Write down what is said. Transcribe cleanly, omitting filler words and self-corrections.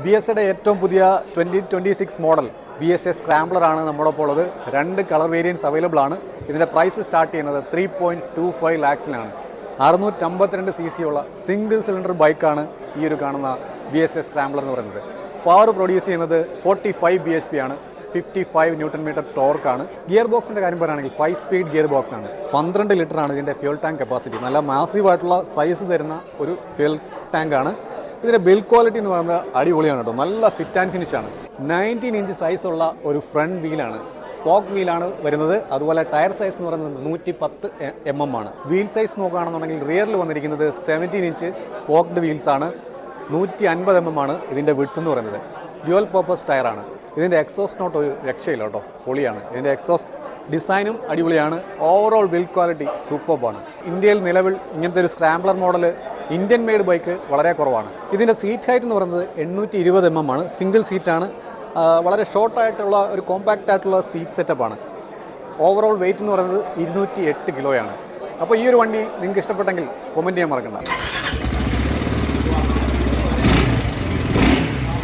B S ഏറ്റവും പുതിയ 2026 model BSA scrambler ആണ് നമ്മളോടൊപ്പം ഉള്ളത്. 2 കളർ വേരിയൻസ് അവൈലബിൾ ആണ്. ഇതിൻ്റെ പ്രൈസ് സ്റ്റാർട്ട് ചെയ്യുന്നത് 3.25 lakhs-ലാണ്. 652 cc ഉള്ള സിംഗിൾ സിലിണ്ടർ ബൈക്കാണ് ഈ ഒരു കാണുന്ന BSA സ്ക്രാംബ്ലർ എന്ന് പറയുന്നത്. പവർ പ്രൊഡ്യൂസ് ചെയ്യുന്നത് 45 bhp ആണ്. 55 Nm ടോർക്കാണ്. ഗിയർ ബോക്സിൻ്റെ കാര്യം പറയുകയാണെങ്കിൽ 5 സ്പീഡ് ഗിയർ ബോക്സ് ആണ്. 12 ലിറ്ററാണ് ഇതിൻ്റെ ഫ്യൂൽ ടാങ്ക് കപ്പാസിറ്റി. നല്ല മാസീവായിട്ടുള്ള സൈസ് തരുന്ന ഒരു ഫ്യൂൽ ടാങ്കാണ്. ഇതിൻ്റെ ബിൽഡ് ക്വാളിറ്റി എന്ന് പറയുന്നത് അടിപൊളിയാണ് കേട്ടോ. നല്ല ഫിറ്റ് ആൻഡ് ഫിനിഷ് ആണ്. 19 ഇഞ്ച് സൈസുള്ള ഒരു ഫ്രണ്ട് വീലാണ്, സ്പോക്ക് വീലാണ് വരുന്നത്. അതുപോലെ ടയർ സൈസ് എന്ന് പറയുന്നത് 110 mm ആണ്. വീൽ സൈസ് നോക്കുകയാണെന്നുണ്ടെങ്കിൽ റിയറിൽ വന്നിരിക്കുന്നത് 17 ഇഞ്ച് സ്പോക്ക്ഡ് വീൽസ് ആണ്. 150 mm ആണ് ഇതിൻ്റെ വിഡ്ത്ത് എന്ന് പറയുന്നത്. ഡ്യുവൽ പർപ്പസ് ടയറാണ്. ഇതിൻ്റെ എക്സോസ് നോട്ട് ഒരു രക്ഷയില്ല കേട്ടോ, പൊളിയാണ്. ഇതിൻ്റെ എക്സോസ് ഡിസൈനും അടിപൊളിയാണ്. ഓവറോൾ ബിൽഡ് ക്വാളിറ്റി സൂപ്പർബാണ്. ഇന്ത്യയിൽ നിലവിൽ ഇങ്ങനത്തെ ഒരു scrambler model Indian made bike വളരെ കുറവാണ്. ഇതിൻ്റെ സീറ്റ് ഹൈറ്റ് എന്ന് പറയുന്നത് 820 mm ആണ്. സിംഗിൾ സീറ്റാണ്. വളരെ ഷോർട്ടായിട്ടുള്ള ഒരു കോമ്പാക്റ്റ് ആയിട്ടുള്ള സീറ്റ് സെറ്റപ്പാണ്. ഓവറോൾ വെയിറ്റ് എന്ന് പറയുന്നത് 208 കിലോയാണ്. അപ്പോൾ ഈ ഒരു വണ്ടി നിങ്ങൾക്ക് ഇഷ്ടപ്പെട്ടെങ്കിൽ കമൻറ്റ് ചെയ്യാൻ മറക്കണ്ട.